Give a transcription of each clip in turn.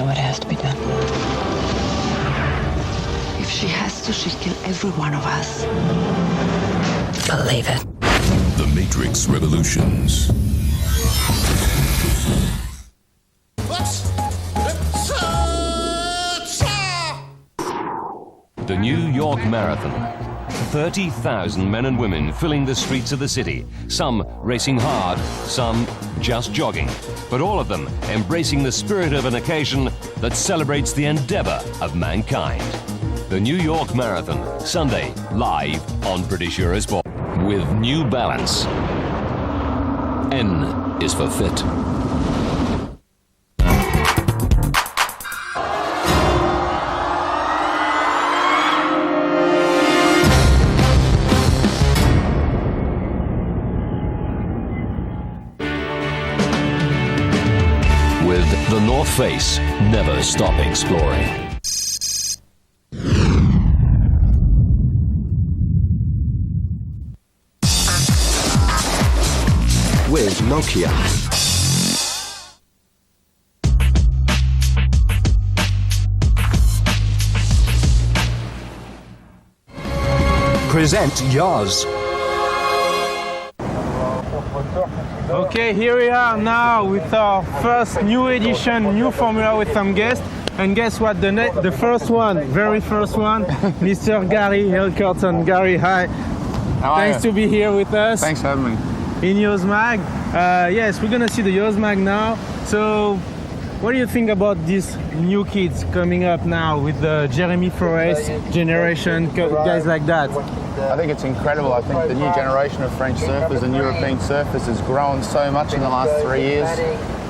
know what has to be done. If she has to, she'd kill every one of us. Believe it. The Matrix Revolutions. The New York Marathon. 30,000 men and women filling the streets of the city, some racing hard, some just jogging, but all of them embracing the spirit of an occasion that celebrates the endeavor of mankind. The New York Marathon, Sunday, live on British Eurosport. With New Balance. N is for fit. With the North Face, never stop exploring. With Nokia. Present yours. Okay, here we are now with our first new edition, new formula with some guests. And guess what? The first one, very first one, Mr. Gary Hilkerton. Gary, hi. Thanks to be here with us. Thanks for having me. In Yozmag. Yes, we're gonna see the Yozmag now. So, what do you think about these new kids coming up now with the Jeremy Forest generation, guys like that? I think it's incredible. I think the new generation of French surfers and European surfers has grown so much in the last 3 years.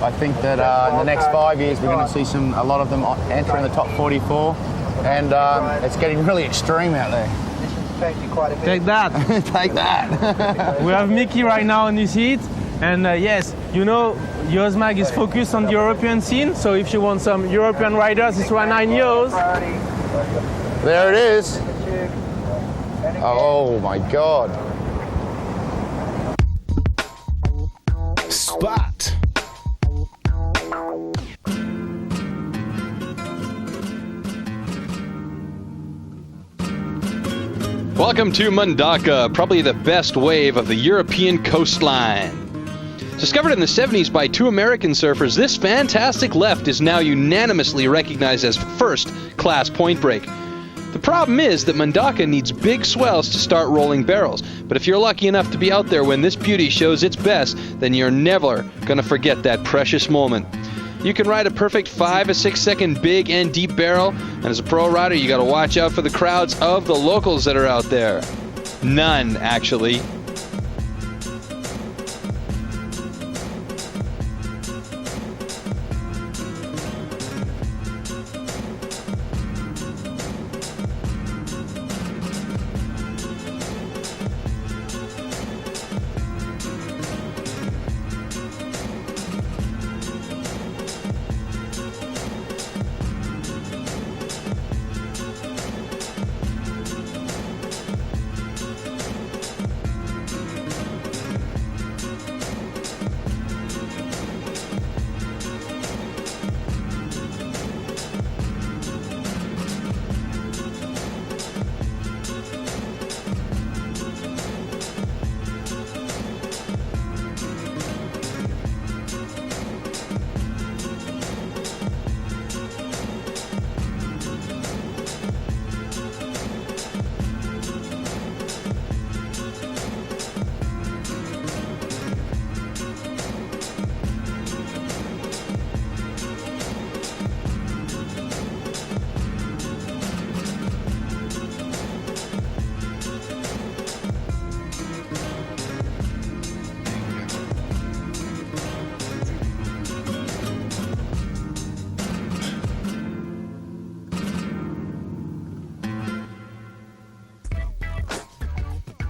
I think that in the next 5 years we're going to see a lot of them entering the top 44, and it's getting really extreme out there. Take that. Take that. We have Mickey right now in his heat, and yes, you know, Yozmag is focused on the European scene, so if you want some European riders, it's 19 Yoz. There it is. Oh my God. Spot. Welcome to Mundaka, probably the best wave of the European coastline. Discovered in the 70s by two American surfers, this fantastic left is now unanimously recognized as first-class point break. The problem is that Mundaka needs big swells to start rolling barrels, but if you're lucky enough to be out there when this beauty shows its best, then you're never going to forget that precious moment. You can ride a perfect 5 or 6 second big and deep barrel, and as a pro rider you got to watch out for the crowds of the locals that are out there. None, actually.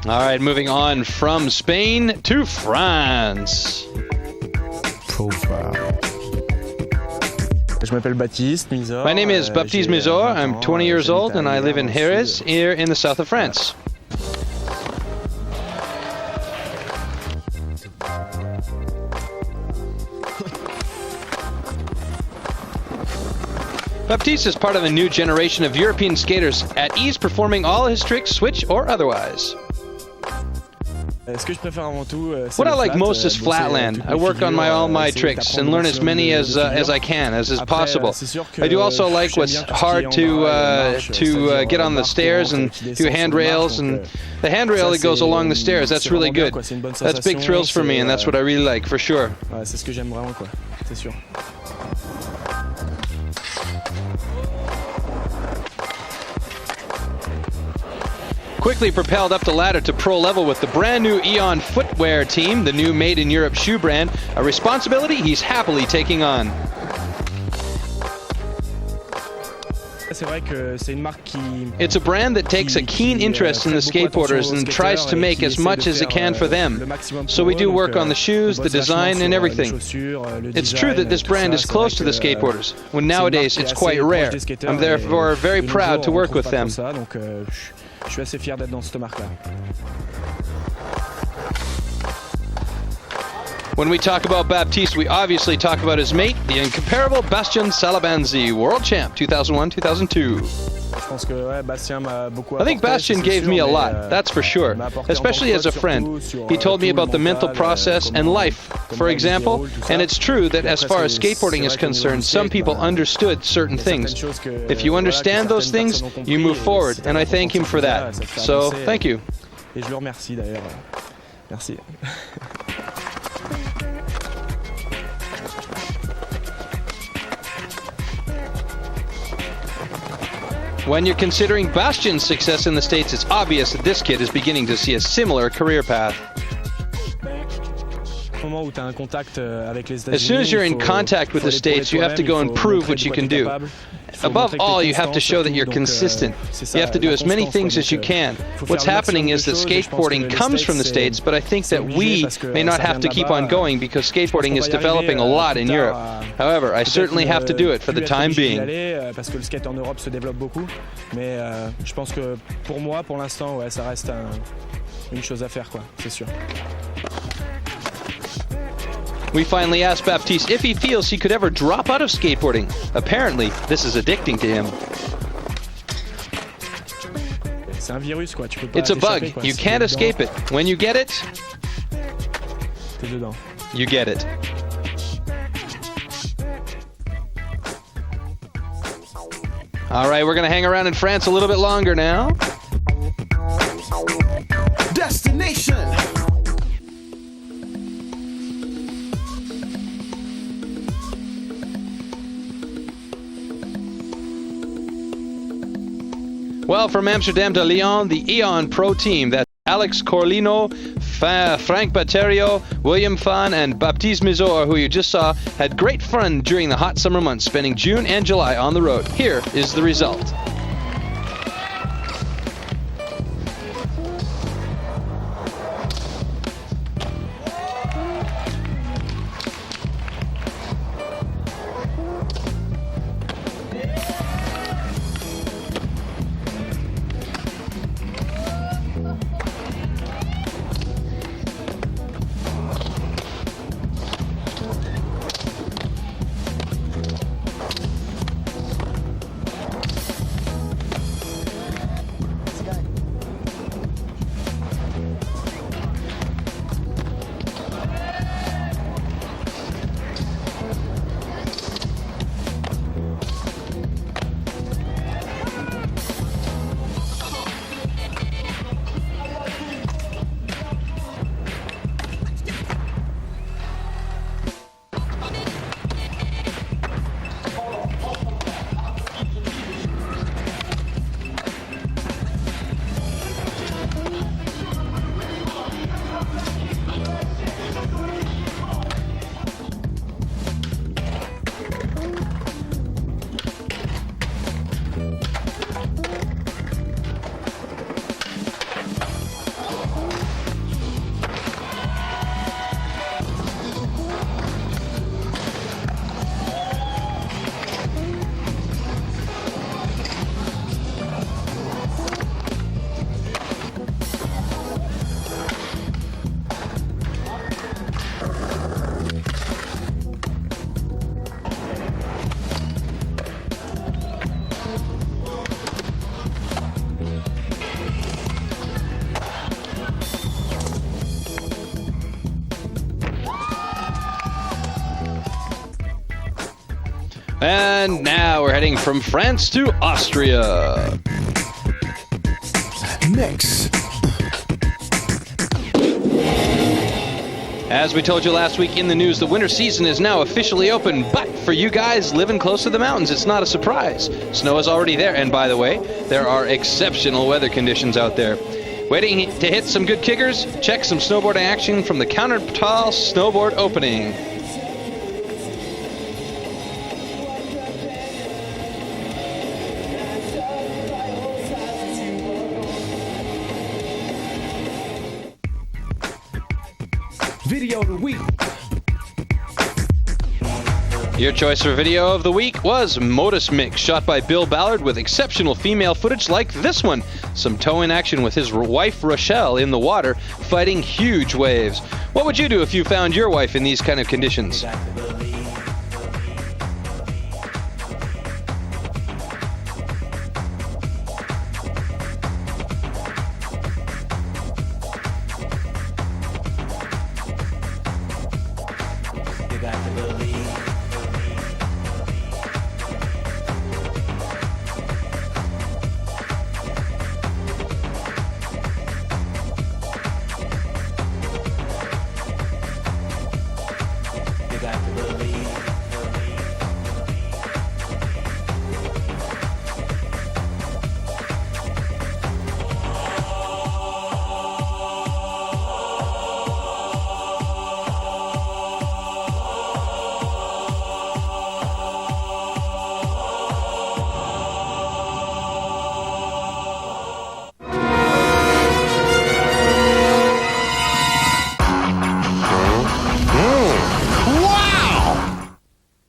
All right, moving on from Spain to France. Profile. My name is Baptiste Mizor. I'm 20 years old and I live in Jerez, here in the south of France. Baptiste is part of a new generation of European skaters at ease performing all his tricks, switch or otherwise. What I like most is flatland. I work on all my tricks and learn as many as I can, as is possible. I do also like what's hard to get on the stairs and do handrails, and the handrail that goes along the stairs, that's really good. That's big thrills for me, and that's what I really like, for sure. Quickly propelled up the ladder to pro level with the brand new Eon footwear team, the new Made in Europe shoe brand, a responsibility he's happily taking on. It's a brand that takes a keen interest in the skateboarders and tries to make as much as it can for them. So we do work on the shoes, the design, and everything. It's true that this brand is close to the skateboarders, when nowadays it's quite rare. I'm therefore very proud to work with them. Je suis assez fier d'être dans cette marque-là. When we talk about Baptiste, we obviously talk about his mate, the incomparable Bastien Salabanzi, world champ 2001-2002. I think Bastien gave me a lot, that's for sure, especially as a friend. He told me about the mental process and life, for example, and it's true that as far as skateboarding is concerned, some people understood certain things. If you understand those things, you move forward, and I thank him for that. So, thank you. Et je le remercie d'ailleurs. Merci. When you're considering Bastian's success in the States, it's obvious that this kid is beginning to see a similar career path. As soon as you're in contact with the States, you have to go and prove what you can do. Above all, you have to show that you're consistent. You have to do as many things as you can. What's happening is that skateboarding comes from the States, but I think that we may not have to keep on going because skateboarding is developing a lot in Europe. However, I certainly have to do it for the time being. Parce que le skate en Europe se développe beaucoup, mais je pense que pour moi, pour l'instant, ouais, ça reste une chose à faire, quoi, c'est sûr. We finally asked Baptiste if he feels he could ever drop out of skateboarding. Apparently, this is addicting to him. C'est un virus, quoi. Tu peux pas It's a bug. t'échapper, quoi. You Si can't t'es escape dedans, it. When you get it, t'es dedans. you get it. All right, we're going to hang around in France a little bit longer now. Destination. Well, from Amsterdam to Lyon, the Eon Pro team, that's Alex Corlino, Frank Batterio, William Fan, and Baptiste Mizor, who you just saw, had great fun during the hot summer months, spending June and July on the road. Here is the result. And now we're heading from France to Austria. Next. As we told you last week in the news, the winter season is now officially open, but for you guys living close to the mountains, it's not a surprise. Snow is already there, and by the way, there are exceptional weather conditions out there. Waiting to hit some good kickers? Check some snowboarding action from the Countertal Snowboard Opening. Video of the week. Your choice for video of the week was Modus Mix, shot by Bill Ballard with exceptional female footage like this one. Some tow-in action with his wife Rochelle in the water, fighting huge waves. What would you do if you found your wife in these kind of conditions?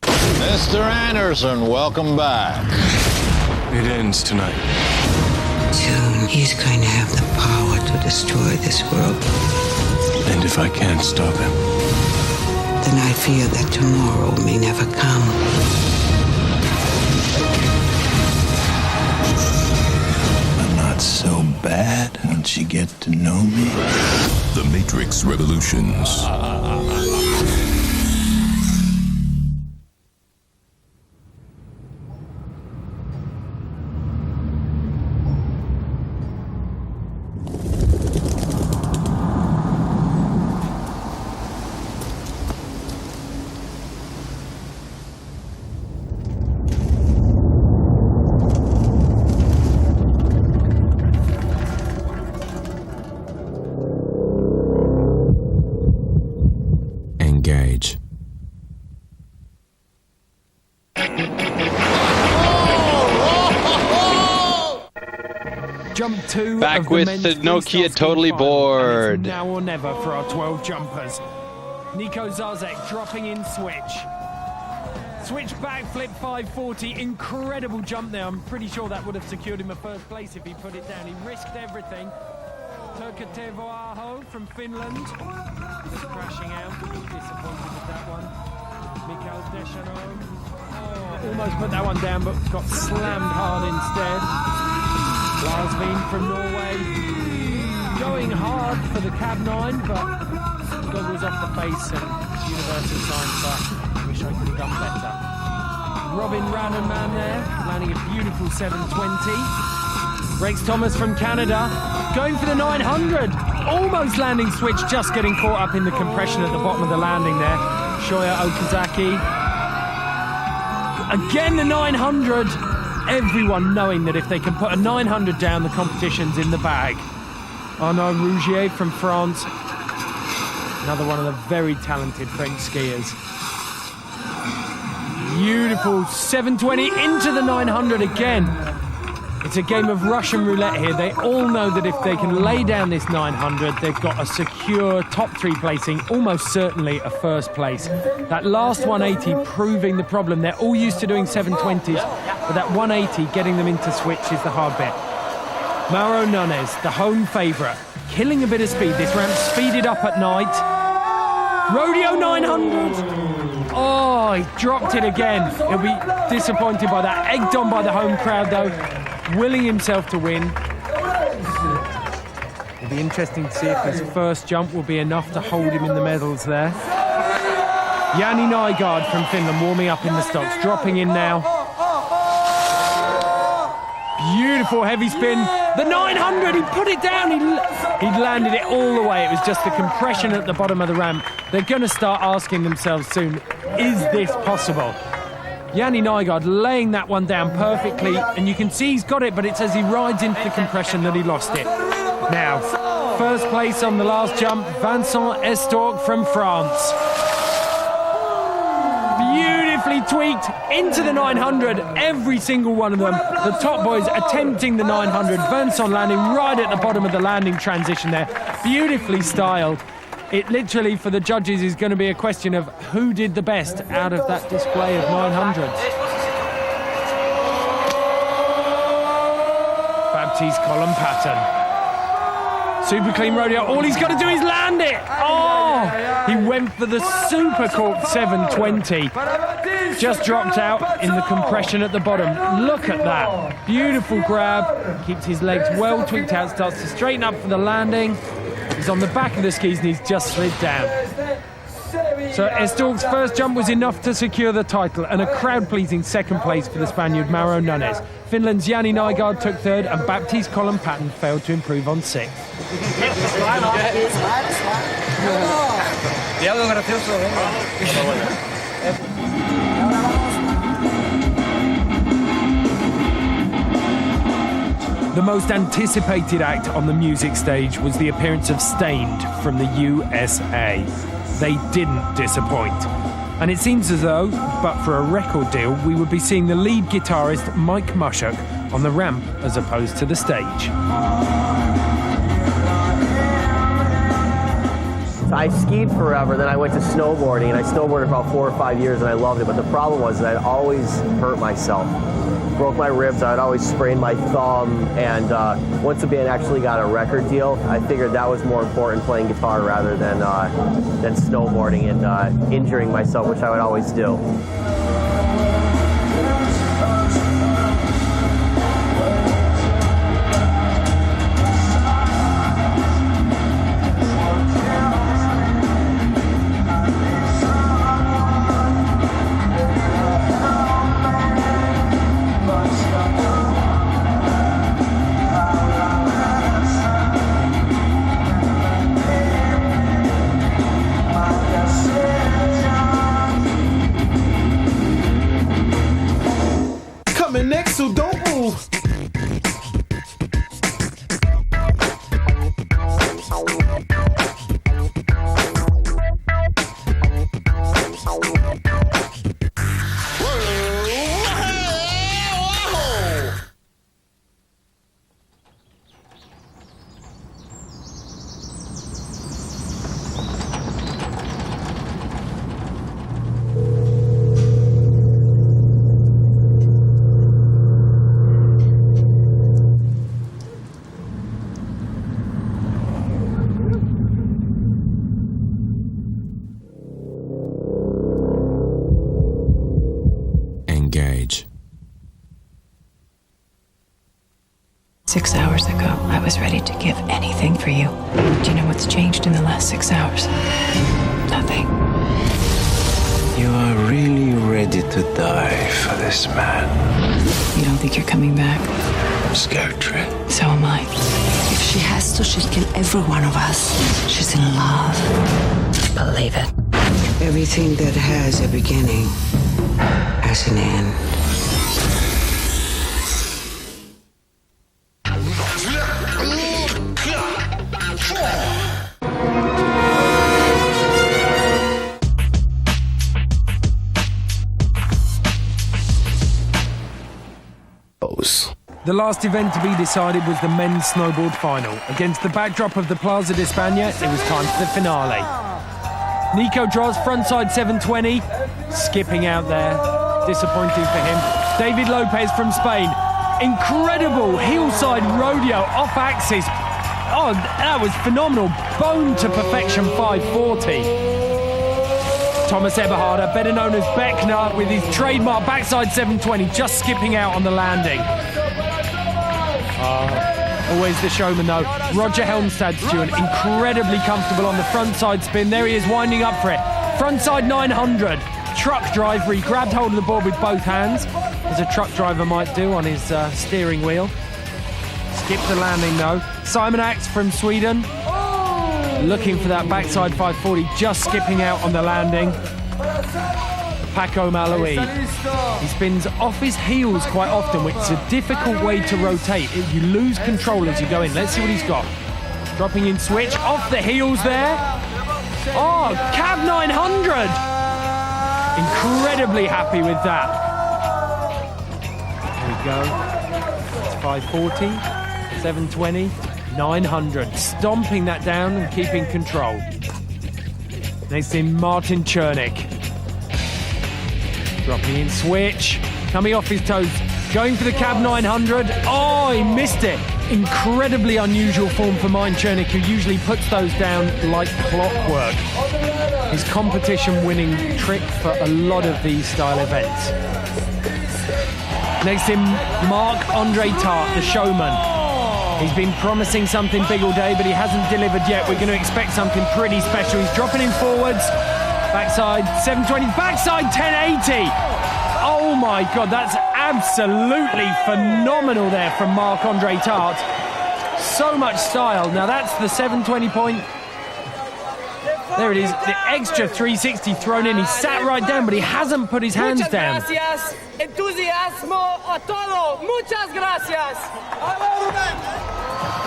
Mr. Anderson, welcome back. It ends tonight. Soon, he's going to have the power to destroy this world. And if I can't stop him, Then I fear that tomorrow may never come. I'm not so bad once you get to know me. The Matrix Revolutions. Engage. Jump 2 Back of with men's the freestyle Nokia ski Totally final, Bored. and it's now or never for our 12 jumpers. Nico Zazek dropping in switch. Switch backflip 540, incredible jump there. I'm pretty sure that would have secured him a first place if he put it down. He risked everything. Turka Tevoaho from Finland, just crashing out. Disappointed with that one. Mikael Deschanel, almost put that one down, but got slammed hard instead. Lars Veen from Norway, going hard for the Cab 9, but goggles off the face and universal sign for wish I could have done better. Robin Rannenman there, landing a beautiful 720. Rex Thomas from Canada, going for the 900. Almost landing switch, just getting caught up in the compression at the bottom of the landing there. Shoya Okazaki. Again the 900. Everyone knowing that if they can put a 900 down, the competition's in the bag. Arnaud Rougier from France. Another one of the very talented French skiers. Beautiful 720 into the 900 again. It's a game of Russian roulette here. They all know that if they can lay down this 900, they've got a secure top 3 placing, almost certainly a first place. That last 180 proving the problem. They're all used to doing 720s, but that 180 getting them into switch is the hard bit. Mauro Nunes, the home favourite, killing a bit of speed. This ramp speeded up at night. Rodeo 900. Oh, he dropped it again. He'll be disappointed by that. Egged on by the home crowd though, willing himself to win. It'll be interesting to see if his first jump will be enough to hold him in the medals there. Jani Nygaard from Finland warming up in the stocks, dropping in now. Beautiful heavy spin. The 900, he put it down. He'd landed it all the way. It was just the compression at the bottom of the ramp. They're going to start asking themselves soon, is this possible? Jani Nygaard laying that one down perfectly, and you can see he's got it, but it's as he rides into the compression that he lost it. Now, first place on the last jump, Vincent Estorque from France. Beautifully tweaked into the 900, every single one of them. The top boys attempting the 900. Vincent landing right at the bottom of the landing transition there. Beautifully styled. It literally, for the judges, is going to be a question of who did the best out of that display of 900s. Baptiste Colin Patton. Super clean rodeo. All he's got to do is land it. Oh, he went for the super corked 720. Just dropped out in the compression at the bottom. Look at that. Beautiful grab. Keeps his legs well tweaked out. Starts to straighten up for the landing. He's on the back of the skis and he's just slid down. So Estorque's first jump was enough to secure the title and a crowd-pleasing second place for the Spaniard Mauro Nunes. Finland's Jani Nygaard took third and Baptiste Colin Patton failed to improve on sixth. The most anticipated act on the music stage was the appearance of Stained from the USA. They didn't disappoint. And it seems as though, but for a record deal, we would be seeing the lead guitarist Mike Mushuk on the ramp as opposed to the stage. I skied forever, then I went to snowboarding, and I snowboarded for about 4 or 5 years, and I loved it. But the problem was that I'd always hurt myself. Broke my ribs, I'd always sprain my thumb, and once the band actually got a record deal, I figured that was more important, playing guitar rather than snowboarding and injuring myself, which I would always do. Next, so don't move. Engage. 6 hours ago, I was ready to give anything for you. Do you know what's changed in the last 6 hours? Nothing. You are really ready to die for this man. You don't think you're coming back? I'm scared, Trent. So am I. If she has to, she'll kill every one of us. She's in love. Believe it. Everything that has a beginning has an end. The last event to be decided was the men's snowboard final. Against the backdrop of the Plaza de España, it was time for the finale. Nico Droz, frontside 720, skipping out there. Disappointing for him. David Lopez from Spain. Incredible hillside rodeo off axis. Oh, that was phenomenal. Bone to perfection 540. Thomas Eberharder, better known as Beckner, with his trademark backside 720, just skipping out on the landing. Always the showman though. Roger Helmstad, Stuart, incredibly comfortable on the front side spin. There he is, winding up for it. Frontside 900. Truck driver. He grabbed hold of the board with both hands, as a truck driver might do on his steering wheel. Skipped the landing though. Simon Ax from Sweden. Looking for that backside 540, just skipping out on the landing. Paco Malawi. He spins off his heels quite often, which is a difficult way to rotate. You lose control as you go in. Let's see what he's got. Dropping in switch, off the heels there. Oh, cab 900. Incredibly happy with that. There we go. It's 540, 720, 900. Stomping that down and keeping control. Next in, Martin Chernik. Dropping in switch, coming off his toes, going for the cab 900. Oh, he missed it. Incredibly unusual form for Martin Chernik, who usually puts those down like clockwork. His competition-winning trick for a lot of these style events. Next in, Marc-Andre Tart, the showman. He's been promising something big all day, but he hasn't delivered yet. We're going to expect something pretty special. He's dropping in forwards. Backside 720, backside 1080. Oh my God, that's absolutely phenomenal there from Marc-Andre Tart. So much style. Now that's the 720 point. There it is, the extra 360 thrown in. He sat right down, but he hasn't put his hands down. Gracias, entusiasmo a todo. Muchas gracias.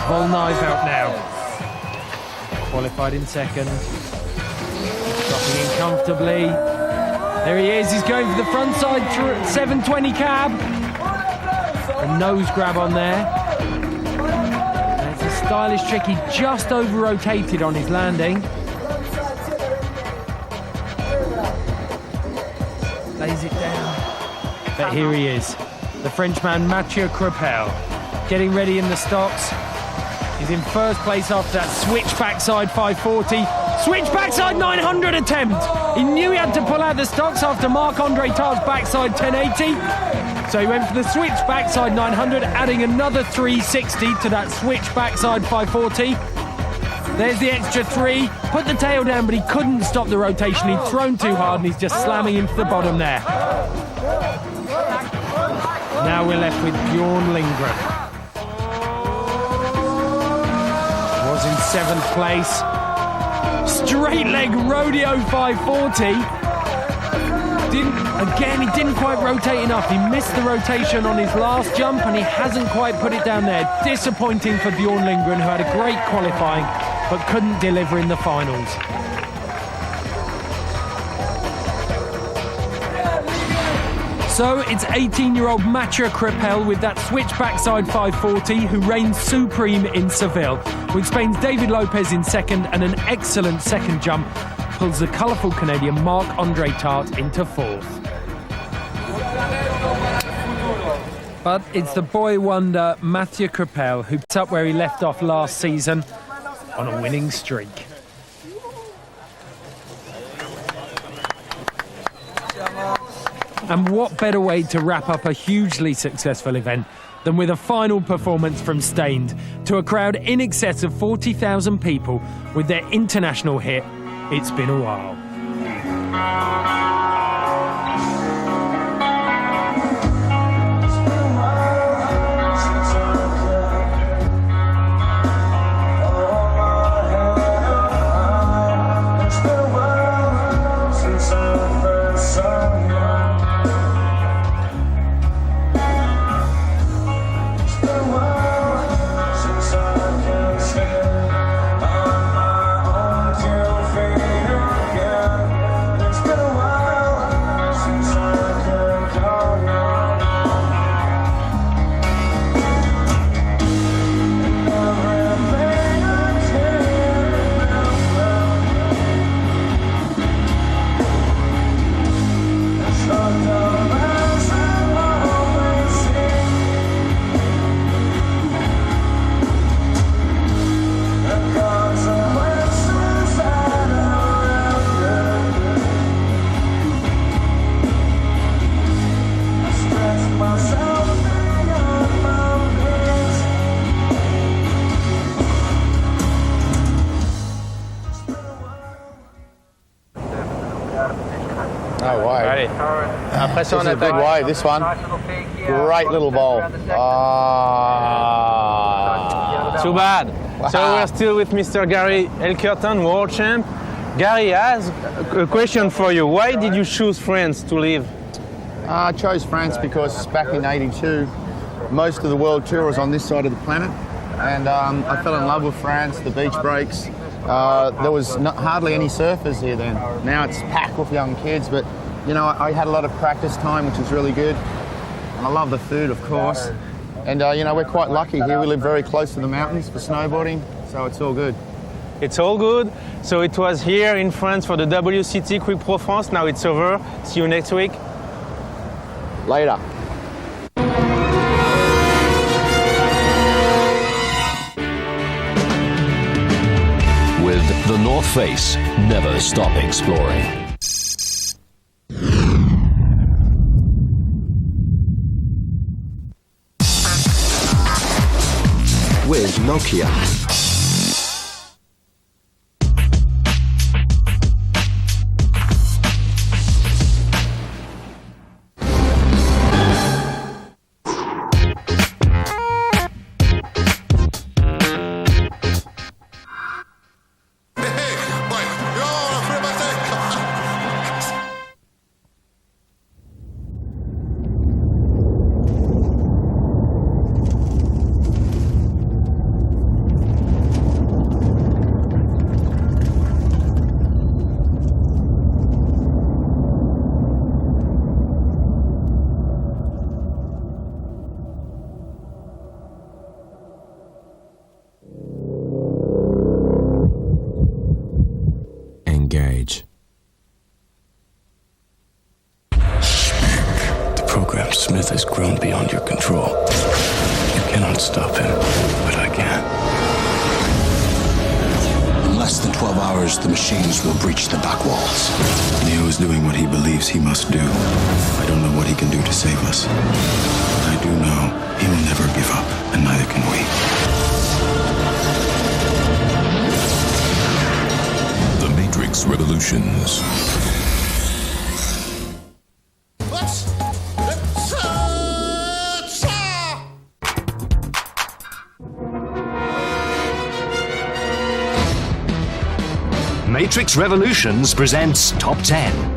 Whole knife out now. Qualified in second. Dropping in comfortably. There he is, he's going for the front side 720 cab. A nose grab on there. And it's a stylish trick, he just over-rotated on his landing. Lays it down. But here he is, the Frenchman Mathieu Crepel, getting ready in the stocks. He's in first place after that switch backside 540. Switch backside 900 attempt. He knew he had to pull out the stocks after Marc-Andre Tart's backside 1080. So he went for the switch backside 900, adding another 360 to that switch backside 540. There's the extra 3. Put the tail down, but he couldn't stop the rotation. He'd thrown too hard and he's just slamming into the bottom there. Now we're left with Bjorn Lindgren. Was in 7th place. Straight leg rodeo 540. He didn't quite rotate enough. He missed the rotation on his last jump and he hasn't quite put it down there. Disappointing for Bjorn Lindgren, who had a great qualifying but couldn't deliver in the finals. So it's 18-year-old Mathieu Crepel with that switch backside 540 who reigns supreme in Seville, with Spain's David Lopez in second, and an excellent second jump pulls the colourful Canadian Marc-Andre Tart into 4th. But it's the boy wonder Mathieu Crepel who picks up where he left off last season on a winning streak. And what better way to wrap up a hugely successful event than with a final performance from Stained to a crowd in excess of 40,000 people with their international hit, It's Been a While. Press on that big wave, this one. Great little bowl. Too bad. So we're still with Mr. Gary Elkerton, world champ. Gary, I have a question for you. Why did you choose France to live? I chose France because back in '82, most of the world tour was on this side of the planet. And I fell in love with France, the beach breaks. There was hardly any surfers here then. Now it's packed with young kids, but you know, I had a lot of practice time, which was really good. And I love the food, of course. And you know, we're quite lucky here. We live very close to the mountains for snowboarding, so it's all good. It's all good. So it was here in France for the WCT Quick Pro France. Now it's over. See you next week. Later. With the North Face, never stop exploring. With Nokia. Engage. The program Smith has grown beyond your control. You cannot stop him, but I can. In less than 12 hours, the machines will breach the back walls. Neo is doing what he believes he must do. I don't know what he can do to save us. But I do know he will never give up, and neither can we. The Matrix Revolutions. Matrix Revolutions presents Top 10.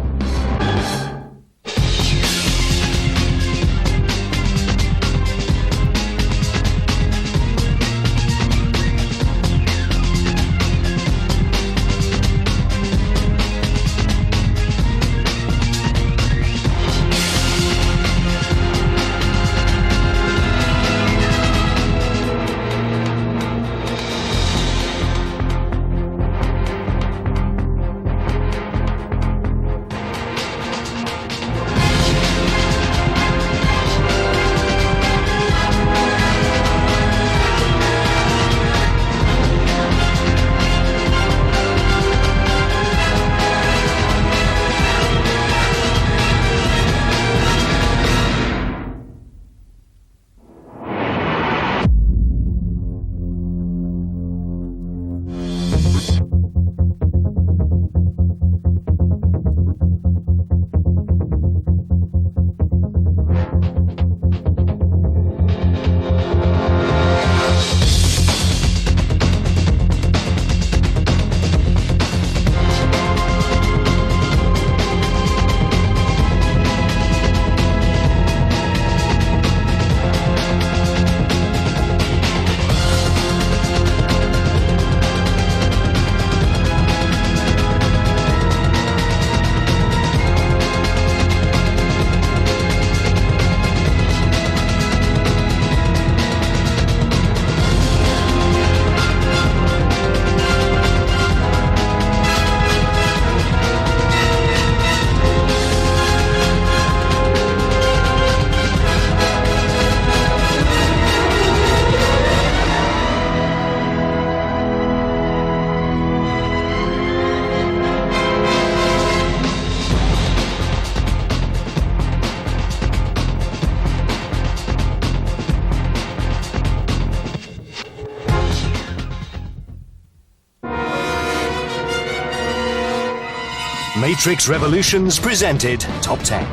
Matrix Revolutions presented Top 10.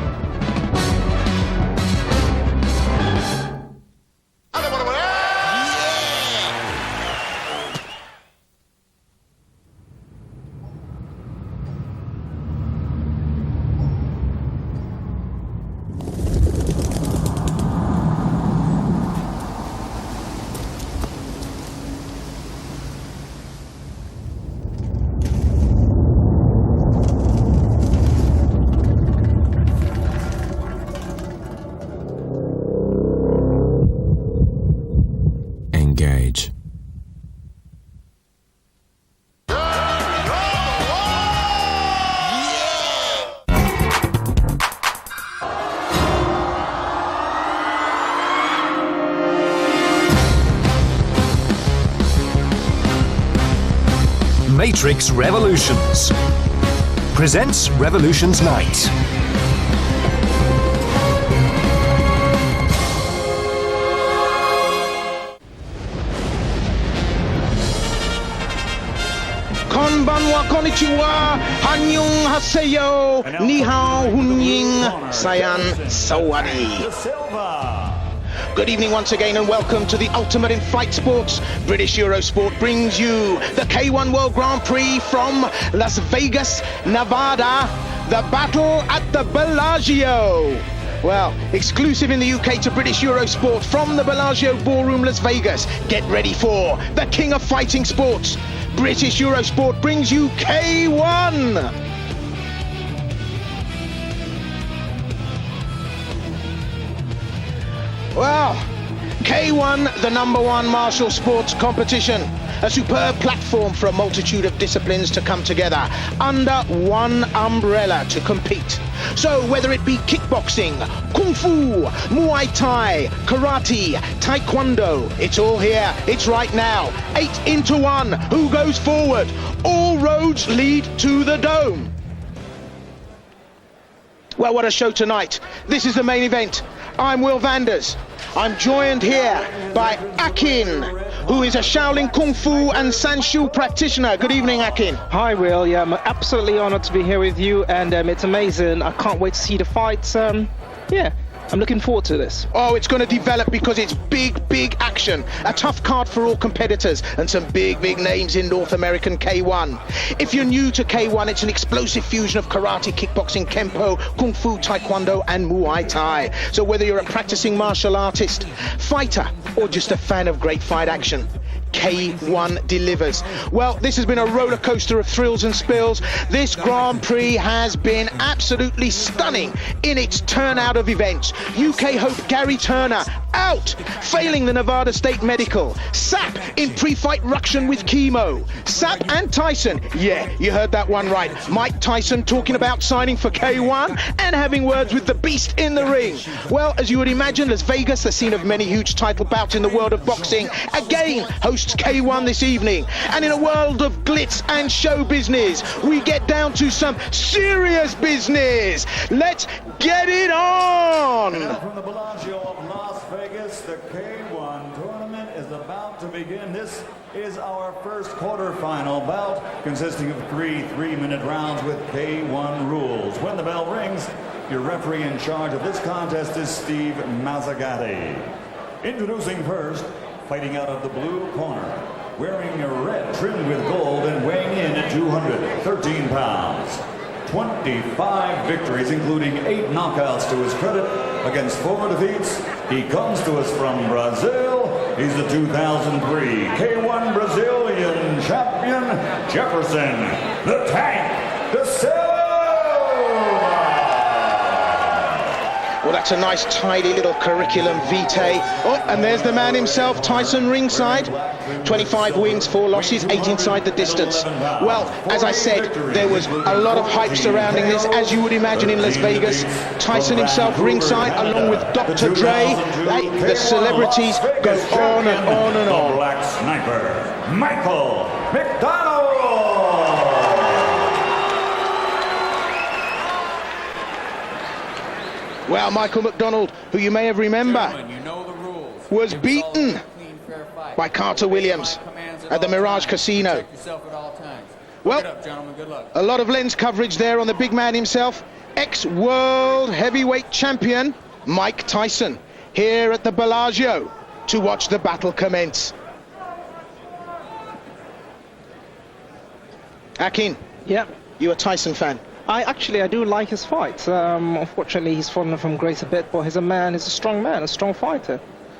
Matrix Revolutions presents Revolutions Night. Konbanwa, konnichiwa, hanyong haseyo, ni hao, hunying, sayan, sawadi. Good evening once again and welcome to the ultimate in fight sports. British Eurosport brings you the K1 World Grand Prix from Las Vegas, Nevada, the battle at the Bellagio. Well, exclusive in the UK to British Eurosport from the Bellagio Ballroom, Las Vegas. Get ready for the king of fighting sports. British Eurosport brings you K1. Well, K1, the #1 martial sports competition, a superb platform for a multitude of disciplines to come together under one umbrella to compete. So whether it be kickboxing, kung fu, Muay Thai, karate, taekwondo, it's all here, it's right now. 8 into 1, who goes forward? All roads lead to the dome. Well, what a show tonight. This is the main event. I'm Will Vanders. I'm joined here by Akin, who is a Shaolin Kung Fu and Sanshu practitioner. Good evening, Akin. Hi, Will. Yeah, I'm absolutely honored to be here with you, and it's amazing. I can't wait to see the fights. Yeah, I'm looking forward to this. Oh, it's going to develop because it's big action. A tough card for all competitors and some big names in North American K1. If you're new to K1, it's an explosive fusion of karate, kickboxing, kempo, kung fu, taekwondo, and Muay Thai. So whether you're a practicing martial artist, fighter, or just a fan of great fight action, K1 delivers. Well, this has been a roller coaster of thrills and spills. This Grand Prix has been absolutely stunning in its turnout of events. UK hope Gary Turner out, failing the Nevada State Medical. Sapp in pre-fight ruction with chemo. Sapp and Tyson, yeah, you heard that one right. Mike Tyson talking about signing for K1 and having words with the beast in the ring. Well, as you would imagine, Las Vegas, the scene of many huge title bouts in the world of boxing, again hosts K1 this evening. And in a world of glitz and show business, we get down to some serious business. Let's get it on! And from the Bellagio of Las Vegas, the K1 tournament is about to begin. This is our first quarterfinal bout, consisting of 3 3-minute rounds with K1 rules. When the bell rings, your referee in charge of this contest is Steve Mazzagatti. Introducing first, fighting out of the blue corner, wearing a red trimmed with gold and weighing in at 213 pounds. 25 victories, including 8 knockouts to his credit against 4 defeats. He comes to us from Brazil. He's the 2003 K1 Brazilian champion, Jefferson, the Tank, the Silva. Well, that's a nice, tidy little curriculum vitae. Oh, and there's the man himself, Tyson ringside. 25 wins, 4 losses, 8 inside the distance. Well, as I said, there was a lot of hype surrounding this, as you would imagine in Las Vegas. Tyson himself ringside, along with Dr. Dre. The celebrities go on and on and on. The Black Sniper, Michael McDonald. Well, Michael McDonald, who you may have remember, was beaten by Carter Williams at the Mirage Casino. Well, a lot of lens coverage there on the big man himself, ex-world heavyweight champion Mike Tyson, here at the Bellagio to watch the battle commence. Akin, yeah, you a Tyson fan? I do like his fights. Unfortunately, he's fallen from grace a bit, but he's a strong man, a strong fighter.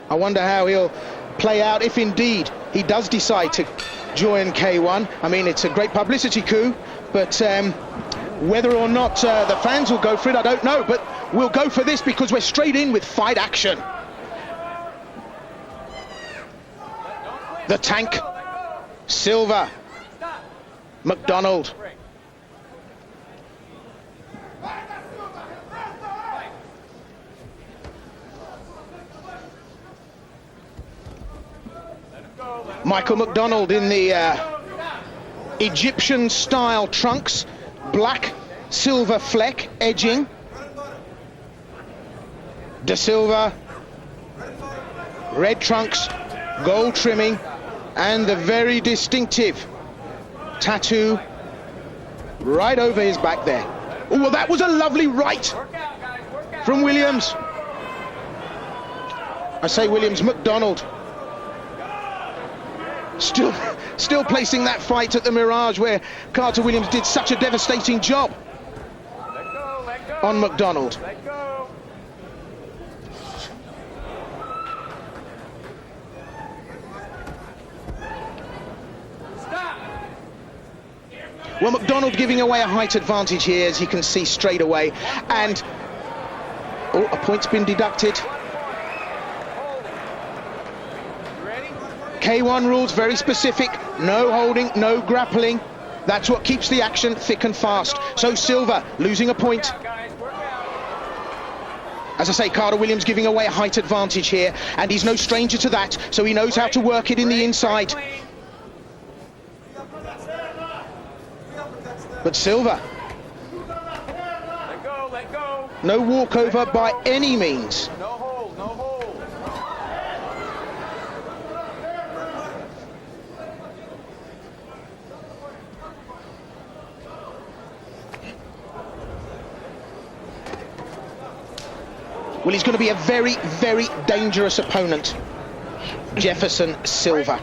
I wonder how he'll play out if indeed he does decide to join K1. I mean, it's a great publicity coup, but whether or not the fans will go for it, I don't know, but we'll go for this because we're straight in with fight action. The Tank, Silva, McDonald. Michael McDonald in the Egyptian style trunks, black silver fleck edging. De Silva, red trunks, gold trimming, and the very distinctive tattoo right over his back there. Oh, well, that was a lovely right from Williams. I say Williams, McDonald still placing that fight at the Mirage, where Carter Williams did such a devastating job on McDonald. Well, McDonald giving away a height advantage here, as you can see straight away, and a point's been deducted. K1 rules very specific: no holding, no grappling. That's what keeps the action thick and fast. So Silva losing a point. As I say, Carter Williams giving away a height advantage here, and he's no stranger to that, so he knows how to work it in the inside. But Silva, let go. No walkover by any means. No hold, no hold. Well, he's going to be a very, very dangerous opponent, Jefferson Silva.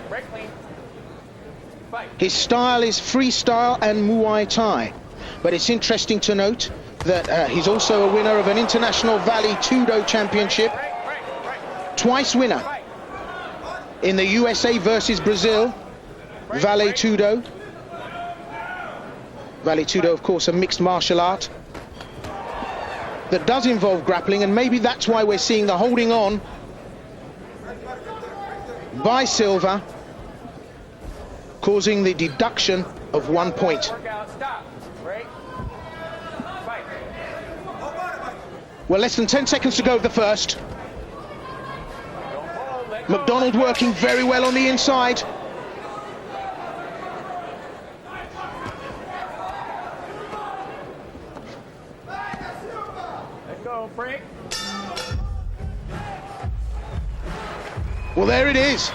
His style is freestyle and Muay Thai, but it's interesting to note that he's also a winner of an International Valley Tudo Championship, twice winner in the USA versus Brazil Valley Tudo. Valley Tudo, of course, a mixed martial art that does involve grappling, and maybe that's why we're seeing the holding on by Silva, causing the deduction of 1 point. Well, less than 10 seconds to go of the first. McDonald working very well on the inside. Let go, break. Well, there it is.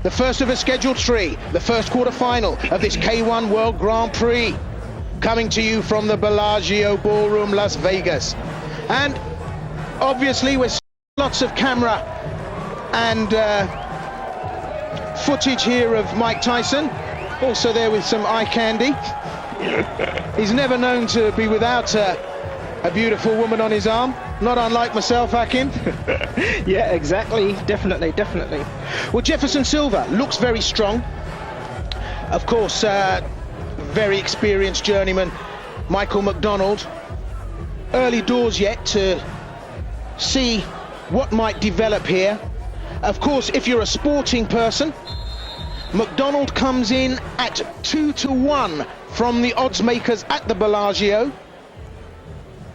The first of a scheduled three, the first quarter-final of this K1 World Grand Prix, coming to you from the Bellagio Ballroom, Las Vegas. And obviously with lots of camera and footage here of Mike Tyson, also there with some eye candy. He's never known to be without a beautiful woman on his arm, not unlike myself, Akin. Yeah, exactly. Definitely. Well, Jefferson Silva looks very strong. Of course, very experienced journeyman Michael McDonald. Early doors yet to see what might develop here. Of course, if you're a sporting person, McDonald comes in at 2-1 from the odds makers at the Bellagio.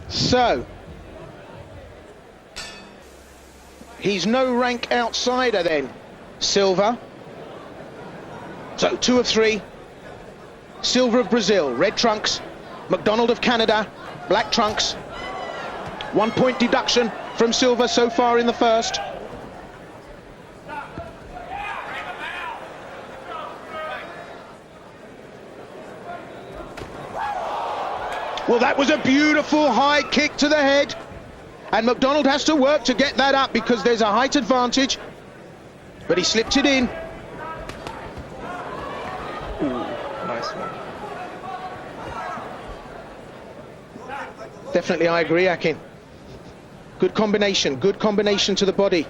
So he's no rank outsider then, Silva. So 2 of 3. Silva of Brazil, red trunks. McDonald of Canada, black trunks. 1 point deduction from Silva so far in the first. Well, that was a beautiful high kick to the head. And McDonald has to work to get that up because there's a height advantage. But he slipped it in. Ooh, nice one. Definitely, I agree, Akin. Good combination to the body.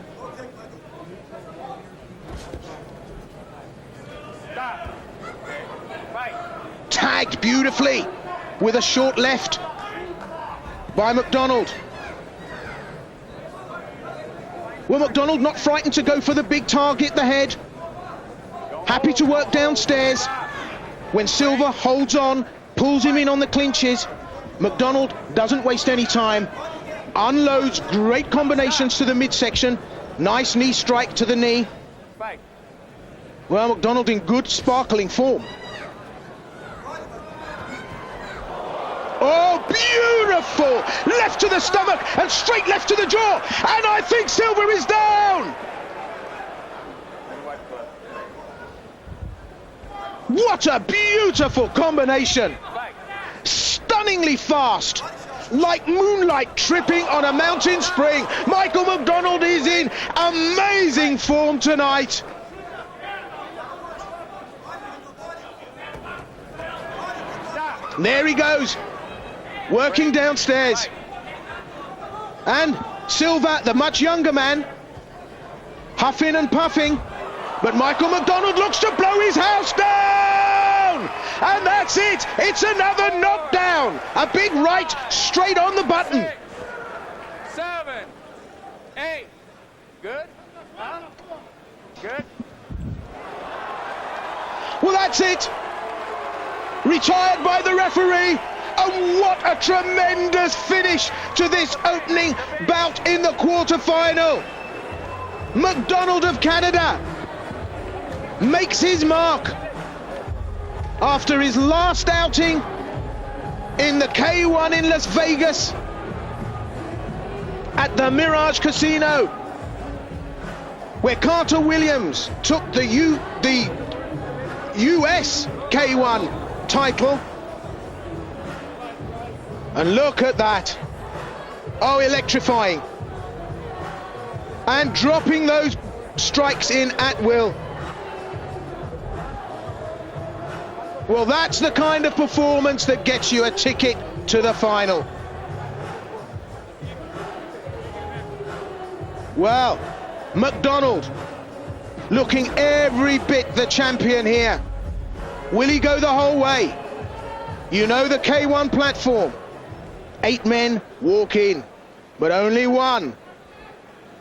Tagged beautifully with a short left by McDonald. Well, McDonald not frightened to go for the big target, the head. Happy to work downstairs. When Silva holds on, pulls him in on the clinches, McDonald doesn't waste any time. Unloads great combinations to the midsection. Nice knee strike to the knee. Well, McDonald in good sparkling form. Oh, beautiful! Left to the stomach and straight left to the jaw. And I think Silver is down. What a beautiful combination. Stunningly fast. Like moonlight tripping on a mountain spring. Michael McDonald is in amazing form tonight. There he goes, working downstairs. And Silva, the much younger man, huffing and puffing. But Michael McDonald looks to blow his house down! And that's it! It's another knockdown! A big right, straight on the button. 6, 7, 8. Good? Huh? Good? Well, that's it! Retired by the referee. And what a tremendous finish to this opening bout in the quarterfinal. McDonald of Canada makes his mark after his last outing in the K1 in Las Vegas at the Mirage Casino, where Carter Williams took the US K1 title. And look at that. Oh, electrifying. And dropping those strikes in at will. Well, that's the kind of performance that gets you a ticket to the final. Well, McDonald looking every bit the champion here. Will he go the whole way? You know the K1 platform. 8 men walk in, but only one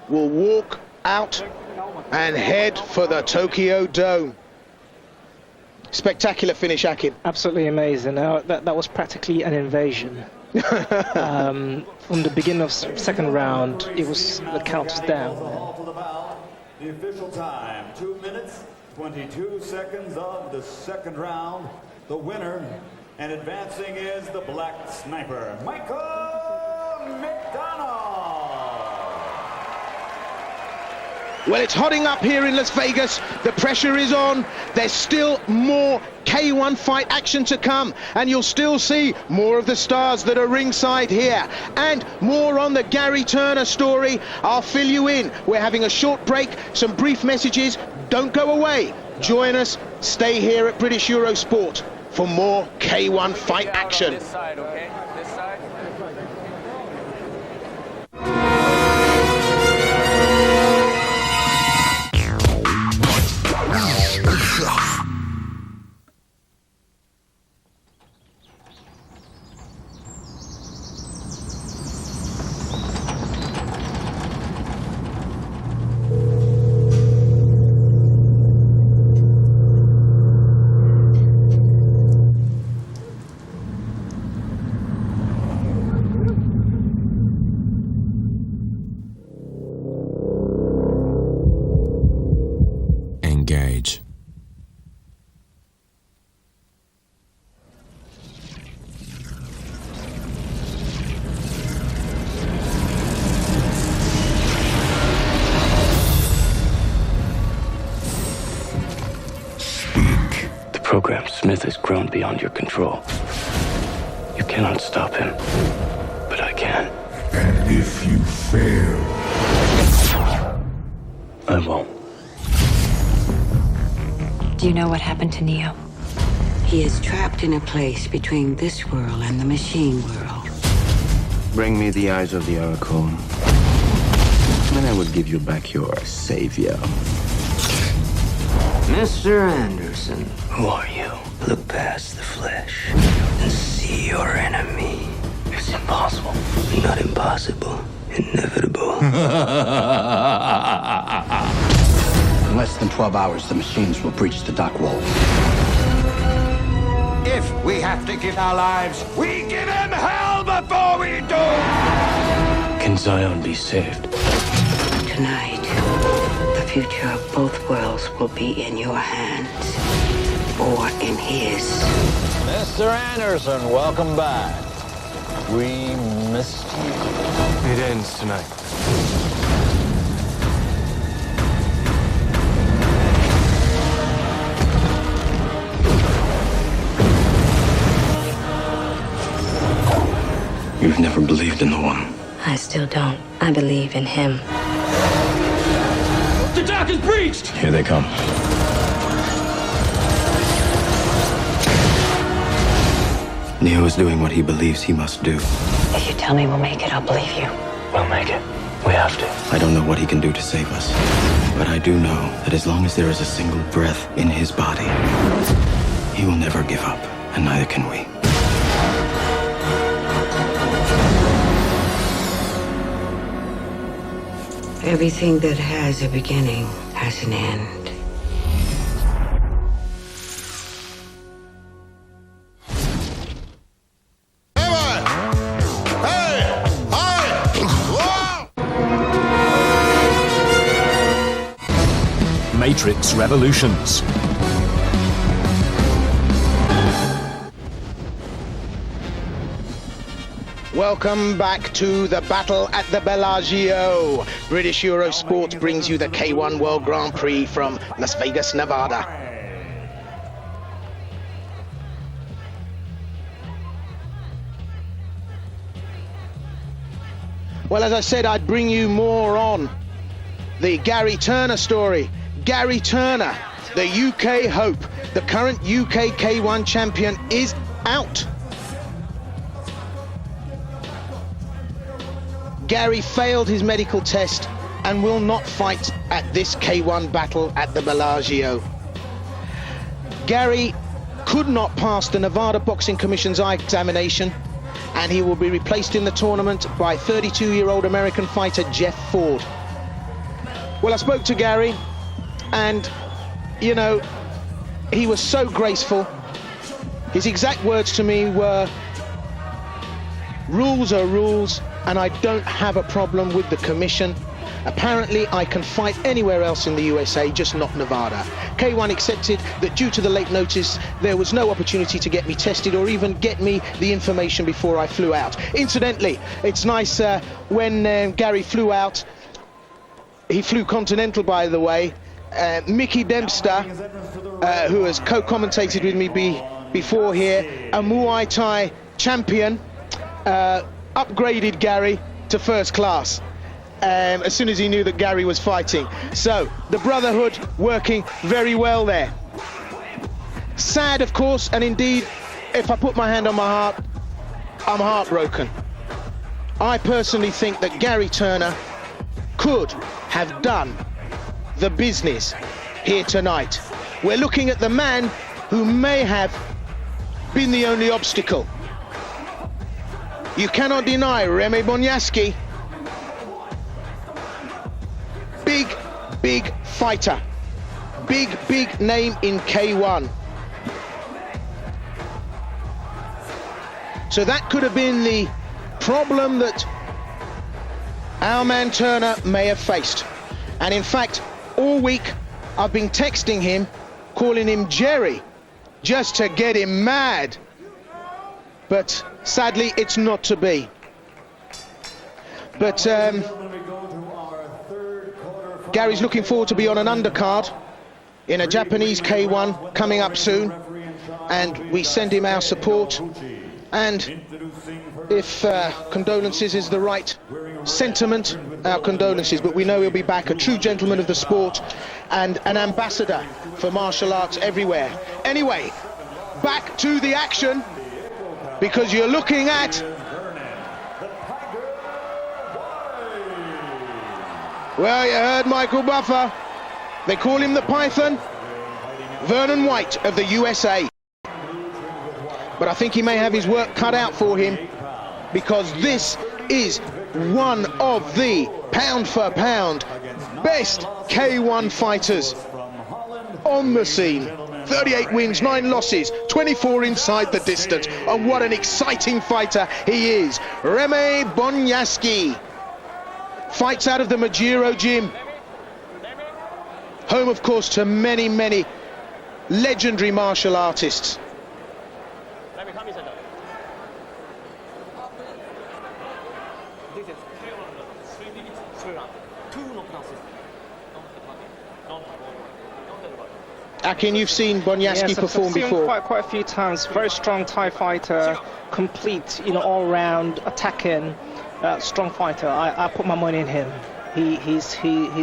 will walk out and head for the Tokyo Dome. Spectacular finish, Akin. Absolutely amazing. Now, that was practically an invasion. From the beginning of second round, it was the count was down. The official time, 2 minutes, 22 seconds of the second round. The winner and advancing is the Black Sniper, Michael McDonald. Well, it's hotting up here in Las Vegas. The pressure is on. There's still more K1 fight action to come, and you'll still see more of the stars that are ringside here, and more on the Gary Turner story. I'll fill you in. We're having a short break, some brief messages. Don't go away. Join us. Stay here at British Eurosport for more K1 fight action. This side, okay? This side. Engage. The program Smith has grown beyond your control. You cannot stop him, but I can. And if you fail, I won't. Do you know what happened to Neo? He is trapped in a place between this world and the machine world. Bring me the eyes of the Oracle, and I will give you back your savior. Mr. Anderson. Who are you? Look past the flesh and see your enemy. It's impossible. Not impossible. Inevitable. In less than 12 hours, the machines will breach the dock wall. If we have to give our lives, we give him hell before we do! Can Zion be saved? Tonight, the future of both worlds will be in your hands or in his. Mr. Anderson, welcome back. We missed you. It ends tonight. You've never believed in the one. I still don't. I believe in him. The dock is breached! Here they come. Neo is doing what he believes he must do. If you tell me we'll make it, I'll believe you. We'll make it. We have to. I don't know what he can do to save us, but I do know that as long as there is a single breath in his body, he will never give up, and neither can we. Everything that has a beginning has an end. Matrix Revolutions. Welcome back to the battle at the Bellagio. British Eurosport brings you the K1 World Grand Prix from Las Vegas, Nevada. Well, as I said, I'd bring you more on the Gary Turner story. Gary Turner, the UK hope, the current UK K1 champion, is out. Gary failed his medical test and will not fight at this K1 battle at the Bellagio. Gary could not pass the Nevada Boxing Commission's eye examination, and he will be replaced in the tournament by 32-year-old American fighter Jeff Ford. Well, I spoke to Gary, and, you know, he was so graceful. His exact words to me were, "Rules are rules, and I don't have a problem with the commission. Apparently, I can fight anywhere else in the USA, just not Nevada." K1 accepted that due to the late notice, there was no opportunity to get me tested or even get me the information before I flew out. Incidentally, it's nice when Gary flew out, he flew Continental, by the way. Mickey Dempster, who has co-commentated with me before here, a Muay Thai champion, upgraded Gary to first class as soon as he knew that Gary was fighting. So the brotherhood working very well there. Sad, of course, and indeed, if I put my hand on my heart, I'm heartbroken. I personally think that Gary Turner could have done the business here tonight. We're looking at the man who may have been the only obstacle. You cannot deny Remy Bonyaski. Big fighter. Big name in K1. So that could have been the problem that our man Turner may have faced. And in fact, all week I've been texting him, calling him Jerry, just to get him mad. But sadly, it's not to be. But Gary's looking forward to be on an undercard in a Japanese K1 coming up soon, and we send him our support. And if condolences is the right sentiment, our condolences, but we know he'll be back, a true gentleman of the sport and an ambassador for martial arts everywhere. Anyway, back to the action, because you're looking at well, you heard Michael Buffer. They call him the Python. Vernon White of the USA. But I think he may have his work cut out for him, because this is one of the pound for pound best K1 fighters on the scene. 38 wins, 9 losses, 24 inside the distance. And what an exciting fighter he is. Remy Bonyaski fights out of the Majiro gym. Home, of course, to many legendary martial artists. Akin, you've seen Bonjasky perform I've seen before. him quite a few times. Very strong Thai fighter, complete, all round attacking, strong fighter. I put my money in him. He's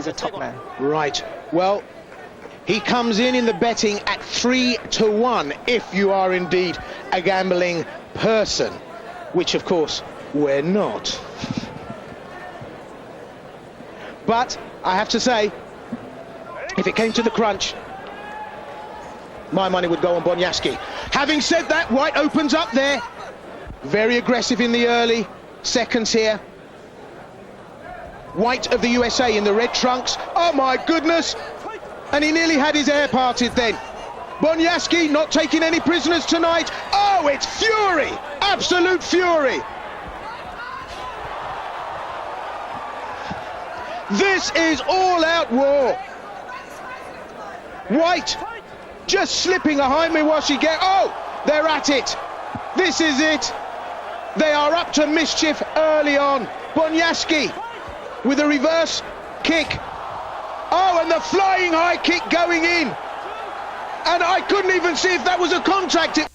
a top man. Right. Well, he comes in the betting at 3-1 if you are indeed a gambling person, which of course we're not. But I have to say, if it came to the crunch, my money would go on Bonjasky. Having said that, White opens up there. Very aggressive in the early seconds here. White of the USA in the red trunks. Oh my goodness! And he nearly had his hair parted then. Bonjasky not taking any prisoners tonight. Oh, it's fury! Absolute fury! This is all-out war. White just slipping a Jaime Washige. Oh, they're at it. This is it. They are up to mischief early on. Bonjasky with a reverse kick. Oh, and the flying high kick going in. And I couldn't even see if that was a contact.